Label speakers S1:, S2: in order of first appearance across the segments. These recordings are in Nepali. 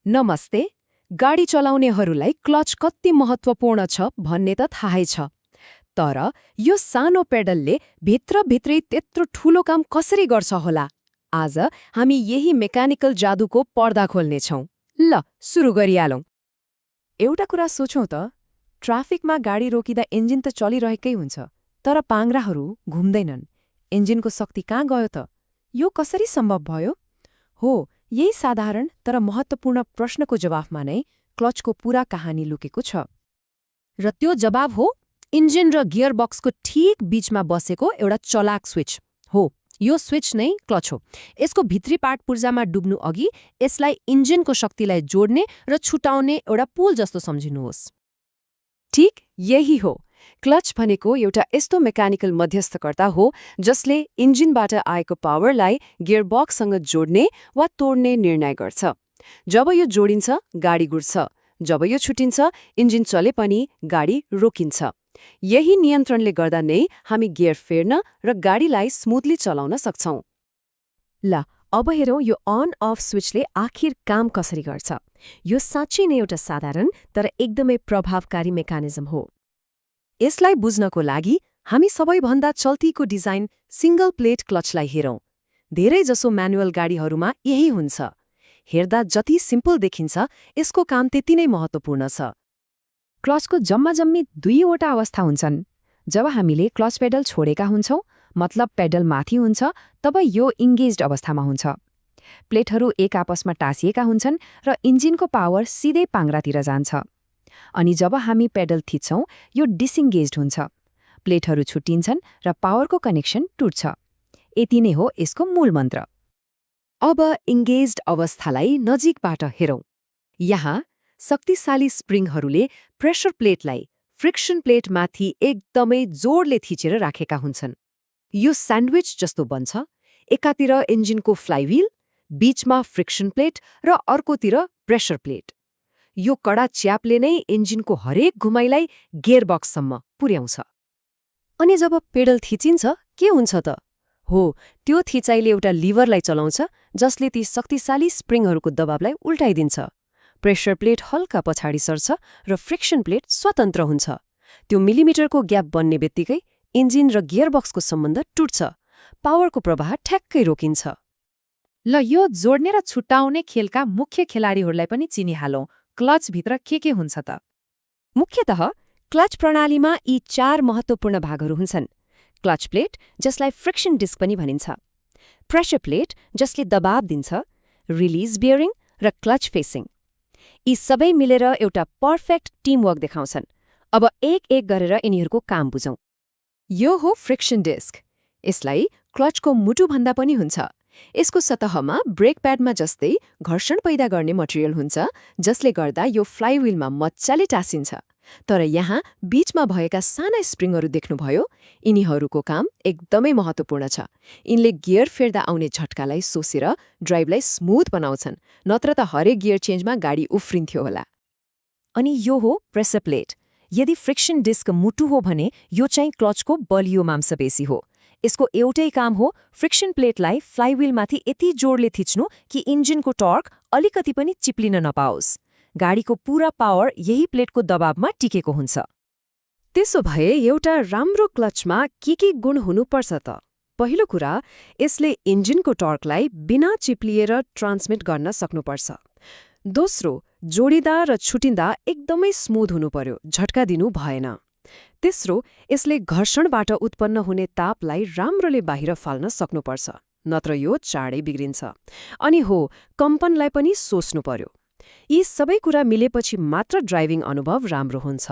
S1: नमस्ते। गाडी चलाउनेहरूलाई क्लच कति महत्त्वपूर्ण छ भन्ने त थाहै छ, तर यो सानो पेडलले भित्रभित्रै त्यत्रो ठूलो काम कसरी गर्छ होला? आज हामी यही मेकानिकल जादुको पर्दा खोल्नेछौँ। ल, सुरु गरिहालौँ।
S2: एउटा कुरा सोचौँ त, ट्राफिकमा गाडी रोकिँदा इन्जिन त चलिरहेकै हुन्छ, तर पाङ्ग्राहरू घुम्दैनन्। इन्जिनको शक्ति कहाँ गयो त? यो कसरी सम्भव भयो? हो, यही साधारण तर महत्त्वपूर्ण प्रश्नको जवाफमा नै क्लचको पूरा कहानी लुकेको छ।
S1: र त्यो जवाब हो इन्जिन र गियरबक्सको ठिक बीचमा बसेको एउटा चलाक स्विच हो। यो स्विच नै क्लच हो। यसको भित्री पार्ट पूर्जामा डुब्नु अघि यसलाई इन्जिनको शक्तिलाई जोड्ने र छुटाउने एउटा पुल जस्तो सम्झिनुहोस्।
S2: ठिक यही हो। क्लच भनेको एउटा यस्तो मेकानिकल मध्यस्थकर्ता हो जसले इन्जिनबाट आएको पावरलाई गियरबक्ससँग जोड्ने वा तोड्ने निर्णय गर्छ। जब यो जोडिन्छ, गाडी घुर्छ। जब यो छुटिन्छ, इन्जिन चले पनि गाडी रोकिन्छ। यही नियन्त्रणले गर्दा नै हामी गियर फेर्न र गाडीलाई स्मुथली चलाउन सक्छौँ। ल, अब हेरौँ यो अन अफ स्विचले आखिर काम कसरी गर्छ। यो साँच्चै नै एउटा साधारण तर एकदमै प्रभावकारी मेकानिजम हो। यसलाई बुझ्नको लागि हामी सबैभन्दा चल्तीको डिजाइन सिंगल प्लेट क्लचलाई हेरौँ। धेरैजसो म्यानुअल गाडीहरूमा यही हुन्छ। हेर्दा जति सिम्पल देखिन्छ, यसको काम त्यति नै महत्त्वपूर्ण छ।
S1: क्लचको जम्माजम्मी दुईवटा अवस्था हुन्छन्। जब हामीले क्लच पेडल छोडेका हुन्छौँ, मतलब पेडल माथि हुन्छ, तब यो इङ्गेज्ड अवस्थामा हुन्छ। प्लेटहरू एक आपसमा टाँसिएका हुन्छन् र इन्जिनको पावर सिधै पाङ्ग्रातिर जान्छ। अनि जब हामी पेडल थिच्छौँ, यो डिसइङ्गेज्ड हुन्छ। प्लेटहरू छुट्टिन्छन् र पावरको कनेक्सन टुट्छ। यति नै हो यसको मूल मन्त्र। अब इङ्गेज्ड अवस्थालाई नजिकबाट हेरौँ। यहाँ शक्तिशाली स्प्रिङहरूले प्रेसर प्लेटलाई फ्रिक्सन प्लेटमाथि एकदमै जोडले थिचेर राखेका हुन्छन्। यो स्यान्डविच जस्तो बन्छ। एकातिर इन्जिनको फ्लाइव्हिल, बीचमा फ्रिक्सन प्लेट र अर्कोतिर प्रेसर प्लेट। यो कडा च्यापले नै इन्जिनको हरेक घुमाइलाई गियरबक्ससम्म पुर्याउँछ।
S2: अनि जब पेडल थिचिन्छ, के हुन्छ त? हो, त्यो थिचाइले एउटा लिभरलाई चलाउँछ जसले ती शक्तिशाली स्प्रिङहरूको दबावलाई उल्टाइदिन्छ। प्रेसर प्लेट हल्का पछाडि सर्छ र फ्रिक्सन प्लेट स्वतन्त्र हुन्छ। त्यो मिलिमिटरको ग्याप बन्ने बित्तिकै इन्जिन र गियरबक्सको सम्बन्ध टुट्छ। पावरको प्रवाह ठ्याक्कै रोकिन्छ।
S3: ल, यो जोड्ने र छुट्टाउने खेलका मुख्य खेलाडीहरूलाई पनि चिनिहालौँ। क्लचभित्र के हुन्छ त?
S2: मुख्यतः क्लच प्रणालीमा यी 4 महत्त्वपूर्ण भागहरू हुन्छन्। क्लच प्लेट, जसलाई फ्रिक्सन डिस्क पनि भनिन्छ, प्रेसर प्लेट, जसले दबाव दिन्छ, रिलिज बियरिङ र क्लच फेसिङ। यी सबै मिलेर एउटा पर्फेक्ट टिमवर्क देखाउँछन्। अब एक गरेर यिनीहरूको काम बुझौँ। यो हो फ्रिक्सन डिस्क। यसलाई क्लचको मुटुभन्दा पनि हुन्छ। यसको सतहमा ब्रेक प्याडमा जस्तै घर्षण पैदा गर्ने मटेरियल हुन्छ, जसले गर्दा यो फ्लाइव्हिलमा मजाले टाँसिन्छ। तर यहाँ बीचमा भएका साना स्प्रिङहरू देख्नुभयो? यिनीहरूको काम एकदमै महत्त्वपूर्ण छ। यिनले गियर फेर्दा आउने झट्कालाई सोसेर ड्राइभलाई स्मुथ बनाउँछन्, नत्र त हरेक गियर चेन्जमा गाडी उफ्रिन्थ्यो होला। अनि यो हो प्रेसर प्लेट। यदि फ्रिक्सन डिस्क मुटु हो भने यो चाहिँ क्लचको बलियो मांसपेशी हो। यसको एउटै काम हो फ्रिक्सन प्लेटलाई फ्लाइव्हिलमाथि यति जोडले थिच्नु कि इन्जिनको टर्क अलिकति पनि चिप्लिन नपाओस्। गाडीको पूरा पावर यही प्लेटको दबावमा टिकेको हुन्छ। त्यसो भए एउटा राम्रो क्लचमा के गुण हुनुपर्छ त? पहिलो कुरा, यसले इन्जिनको टर्कलाई बिना चिप्लिएर ट्रान्समिट गर्न सक्नुपर्छ। दोस्रो, जोडिँदा र छुटिँदा एकदमै स्मुथ हुनुपर्यो, झट्का दिनु भएन। तेस्रो, यसले घर्षणबाट उत्पन्न हुने तापलाई राम्रोले बाहिर फाल्न सक्नुपर्छ, नत्र यो चाँडै बिग्रिन्छ। अनि हो, कम्पनलाई पनि सोच्नु पर्यो। यी सबै कुरा मिलेपछि मात्र ड्राइभिङ अनुभव राम्रो हुन्छ।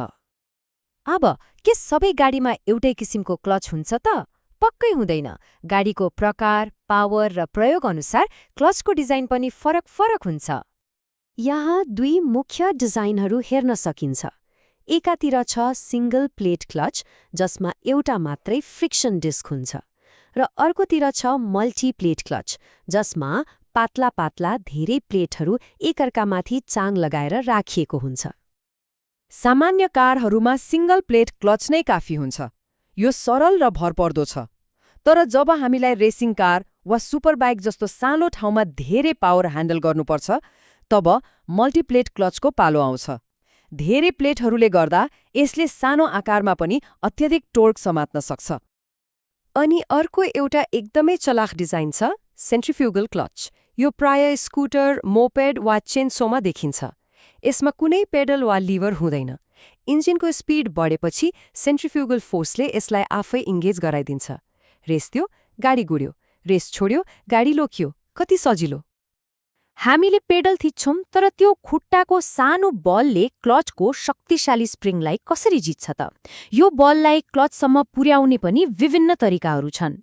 S4: अब के सबै गाडीमा एउटै किसिमको क्लच हुन्छ त? पक्कै हुँदैन। गाडीको प्रकार, पावर र प्रयोग अनुसार क्लचको डिजाइन पनि फरक हुन्छ।
S2: यहाँ 2 मुख्य डिजाइनहरू हेर्न सकिन्छ। एकातिर छ सिंगल प्लेट क्लच, जसमा एउटा मात्रै फ्रिक्सन डिस्क हुन्छ, र अर्कोतिर छ मल्टी प्लेट क्लच, जसमा पातला धेरै प्लेटहरू एकअर्कामाथि चाङ लगाएर राखिएको हुन्छ।
S3: सामान्य कारहरूमा सिंगल प्लेट क्लच नै काफी हुन्छ। यो सरल र भरपर्दो छ। तर जब हामीलाई रेसिङ कार वा सुपरबाइक जस्तो सानो ठाउँमा धेरै पावर ह्यान्डल गर्नुपर्छ, तब मल्टिप्लेट क्लचको पालो आउँछ। धेरै प्लेटहरूले गर्दा यसले सानो आकारमा पनि अत्यधिक टोर्क समात्न सक्छ।
S2: अनि अर्को एउटा एकदमै चलाख डिजाइन छ, सेन्ट्रिफ्युगल क्लच। यो प्राय स्कुटर, मोपेड वा चेनसोमा देखिन्छ। यसमा कुनै पेडल वा लिभर हुँदैन। इन्जिनको स्पिड बढेपछि सेन्ट्रिफ्युगल फोर्सले यसलाई आफै इङ्गेज गराइदिन्छ। रेस दियो, गाडी गुड्यो, रेस छोड्यो, गाडी लोकियो। कति सजिलो।
S4: हामीले पेडल थिच्छौं, तर त्यो खुट्टाको सानो बलले क्लचको शक्तिशाली स्प्रिङलाई कसरी जित्छ त? यो बललाई क्लचसम्म पुर्याउने पनि विभिन्न तरिकाहरू छन्।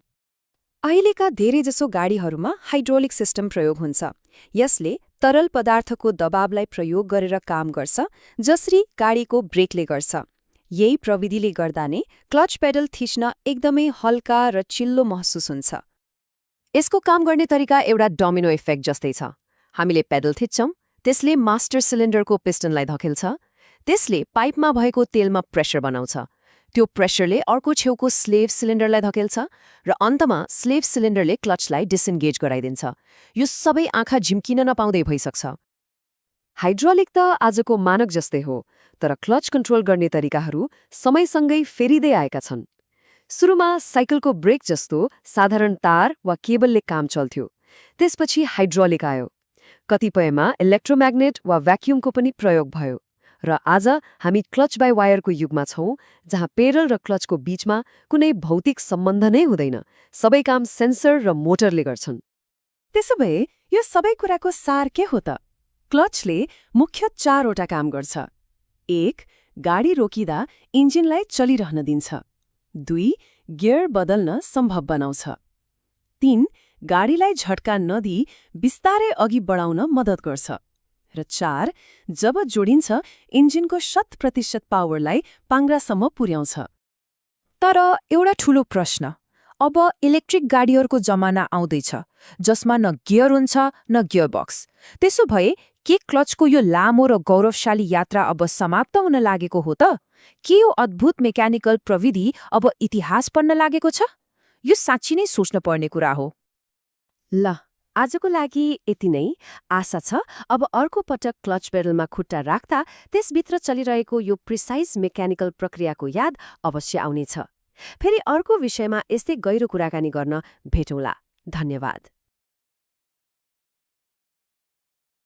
S2: अहिलेका धेरैजसो गाडीहरूमा हाइड्रोलिक सिस्टम प्रयोग हुन्छ। यसले तरल पदार्थको दबावलाई प्रयोग गरेर काम गर्छ, जसरी गाडीको ब्रेकले गर्छ। यही प्रविधिले गर्दा नै क्लच पेडल थिच्न एकदमै हल्का र चिल्लो महसुस हुन्छ।
S1: यसको काम गर्ने तरिका एउटा डोमिनो इफेक्ट जस्तै छ। हामीले पेडल थिच्छौं, त्यसले मास्टर सिलिन्डरको पिस्टनलाई धकेल्छ। त्यसले पाइपमा भएको तेलमा प्रेसर बनाउँछ। त्यो प्रेसरले अर्को छेउको स्लेभ सिलिन्डरलाई धकेल्छ र अन्तमा स्लेभ सिलिन्डरले क्लचलाई डिसइन्गेज गराइदिन्छ। यो सबै आँखा झिम्किन नपाउँदै भइसक्छ। हाइड्रोलिक त आजको मानक जस्तै हो, तर क्लच कन्ट्रोल गर्ने तरिकाहरू समयसँगै फेरिँदै आएका छन्। सुरुमा साइकलको ब्रेक जस्तो साधारण तार वा केबलले काम चल्थ्यो। त्यसपछि हाइड्रोलिक आयो। कतिपयमा इलेक्ट्रोम्याग्नेट वा भ्याक्युमको पनि प्रयोग भयो। र आज हामी क्लच बाई वायरको युगमा छौं, जहाँ पेडल र क्लचको बीचमा कुनै भौतिक सम्बन्ध नै हुँदैन। सबै काम सेन्सर र मोटरले गर्छन्।
S3: त्यसो भए यो सबै कुराको सार के हो त? क्लचले मुख्य 4वटा काम गर्छ। 1. गाडी रोकिँदा इन्जिनलाई चलिरहन दिन्छ। 2. गियर बदल्न सम्भव बनाउँछ। 3. गाडीलाई झट्का नदिई बिस्तारै अघि बढाउन मद्दत गर्छ। र 4. जब जोडिन्छ इन्जिनको 100% पावरलाई पाङ्ग्रासम्म पुर्याउँछ।
S5: तर एउटा ठूलो प्रश्न, अब इलेक्ट्रिक गाडीहरूको जमाना आउँदैछ, जसमा न गियर हुन्छ न गियरबक्स। त्यसो भए के क्लचको यो लामो र गौरवशाली यात्रा अब समाप्त हुन लागेको हो त? के यो अद्भुत मेकानिकल प्रविधि अब इतिहास पढ्न लागेको छ? यो साँच्चै नै सोच्न पर्ने कुरा हो।
S2: ल, आजको लागि यति नै। आशा छ अब अर्को पटक क्लच पेडलमा खुट्टा राख्दा त्यसभित्र चलिरहेको यो प्रिसाइज मेकानिकल प्रक्रियाको याद अवश्य आउनेछ। फेरि अर्को विषयमा यस्तै गहिरो कुराकानी गर्न भेटौँला। धन्यवाद।